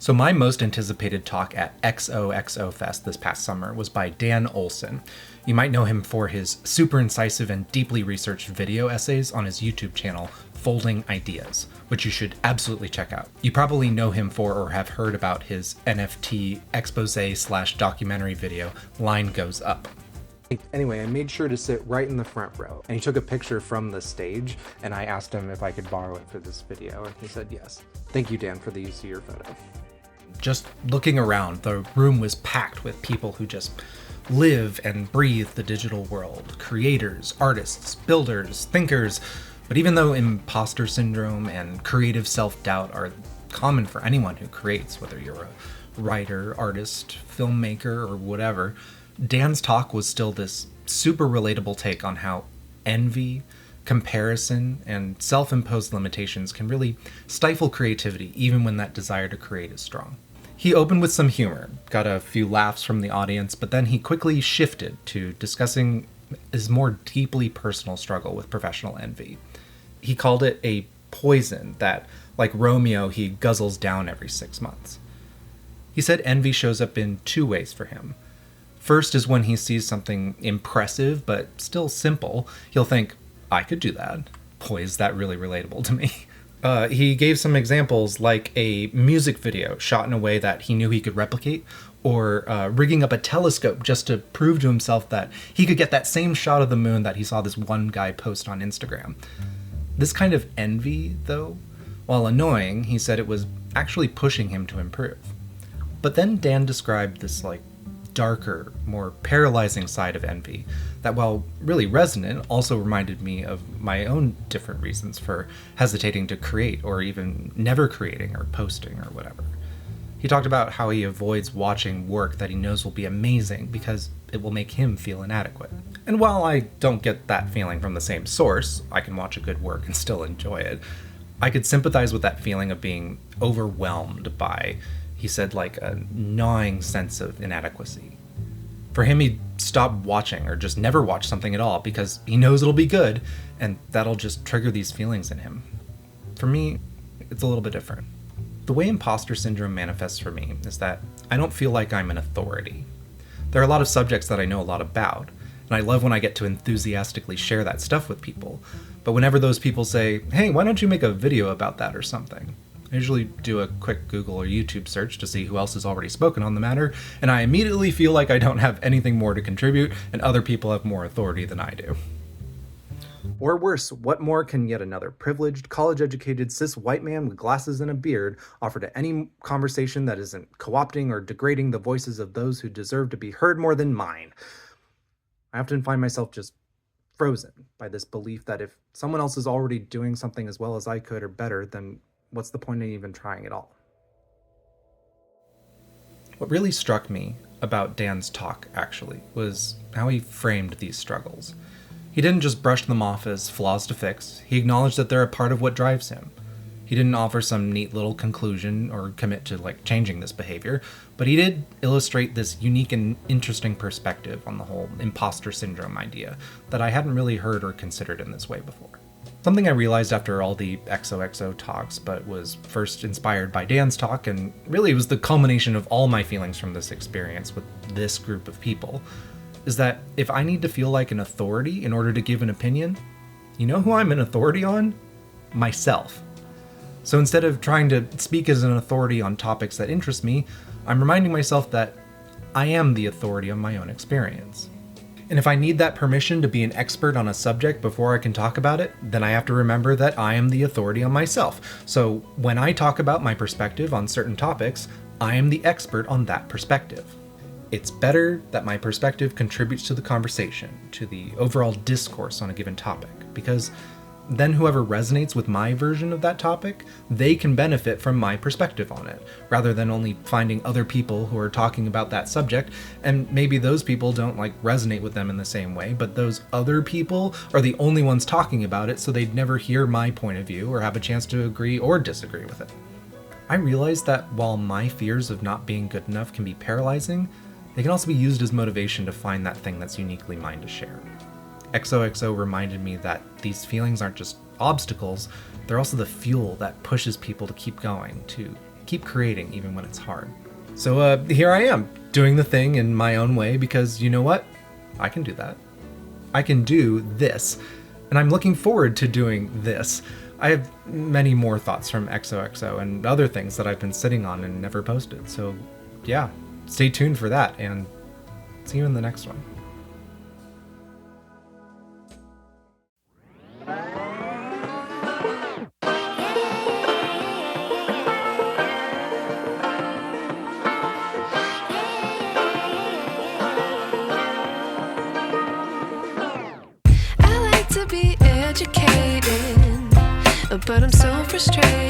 So my most anticipated talk at XOXO Fest this past summer was by Dan Olson. You might know him for his super incisive and deeply researched video essays on his YouTube channel, Folding Ideas, which you should absolutely check out. You probably know him for or have heard about his NFT expose/documentary video, Line Goes Up. Anyway, I made sure to sit right in the front row, and he took a picture from the stage, and I asked him if I could borrow it for this video, and he said yes. Thank you, Dan, for the use of your photo. Just looking around, the room was packed with people who just live and breathe the digital world. Creators, artists, builders, thinkers. But even though imposter syndrome and creative self-doubt are common for anyone who creates, whether you're a writer, artist, filmmaker, or whatever, Dan's talk was still this super relatable take on how envy, comparison, and self-imposed limitations can really stifle creativity even when that desire to create is strong. He opened with some humor, got a few laughs from the audience, but then he quickly shifted to discussing his more deeply personal struggle with professional envy. He called it a poison that, like Romeo, he guzzles down every 6 months. He said envy shows up in two ways for him. First is when he sees something impressive but still simple, he'll think, I could do that. Boy, is that really relatable to me. He gave some examples like a music video shot in a way that he knew he could replicate, or rigging up a telescope just to prove to himself that he could get that same shot of the moon that he saw this one guy post on Instagram. This kind of envy, though, while annoying, he said it was actually pushing him to improve. But then Dan described this darker, more paralyzing side of envy that, while really resonant, also reminded me of my own different reasons for hesitating to create or even never creating or posting or whatever. He talked about how he avoids watching work that he knows will be amazing because it will make him feel inadequate. And while I don't get that feeling from the same source, I can watch a good work and still enjoy it, I could sympathize with that feeling of being overwhelmed by, he said, a gnawing sense of inadequacy. For him, he'd stop watching or just never watch something at all because he knows it'll be good, and that'll just trigger these feelings in him. For me, it's a little bit different. The way imposter syndrome manifests for me is that I don't feel like I'm an authority. There are a lot of subjects that I know a lot about, and I love when I get to enthusiastically share that stuff with people, but whenever those people say, hey, why don't you make a video about that or something? I usually do a quick Google or YouTube search to see who else has already spoken on the matter, and I immediately feel like I don't have anything more to contribute, and other people have more authority than I do. Or worse, what more can yet another privileged, college-educated, cis white man with glasses and a beard offer to any conversation that isn't co-opting or degrading the voices of those who deserve to be heard more than mine? I often find myself just frozen by this belief that if someone else is already doing something as well as I could or better, then what's the point in even trying at all? What really struck me about Dan's talk, actually, was how he framed these struggles. He didn't just brush them off as flaws to fix, he acknowledged that they're a part of what drives him. He didn't offer some neat little conclusion or commit to changing this behavior, but he did illustrate this unique and interesting perspective on the whole imposter syndrome idea that I hadn't really heard or considered in this way before. Something I realized after all the XOXO talks, but was first inspired by Dan's talk, and really was the culmination of all my feelings from this experience with this group of people, is that if I need to feel like an authority in order to give an opinion, you know who I'm an authority on? Myself. So instead of trying to speak as an authority on topics that interest me, I'm reminding myself that I am the authority on my own experience. And if I need that permission to be an expert on a subject before I can talk about it, then I have to remember that I am the authority on myself. So when I talk about my perspective on certain topics, I am the expert on that perspective. It's better that my perspective contributes to the conversation, to the overall discourse on a given topic, because then whoever resonates with my version of that topic, they can benefit from my perspective on it, rather than only finding other people who are talking about that subject, and maybe those people don't resonate with them in the same way, but those other people are the only ones talking about it, so they'd never hear my point of view or have a chance to agree or disagree with it. I realized that while my fears of not being good enough can be paralyzing, they can also be used as motivation to find that thing that's uniquely mine to share. XOXO reminded me that these feelings aren't just obstacles, they're also the fuel that pushes people to keep going, to keep creating even when it's hard. So here I am, doing the thing in my own way because you know what? I can do that. I can do this. And I'm looking forward to doing this. I have many more thoughts from XOXO and other things that I've been sitting on and never posted. So yeah, stay tuned for that and see you in the next one. But I'm so frustrated.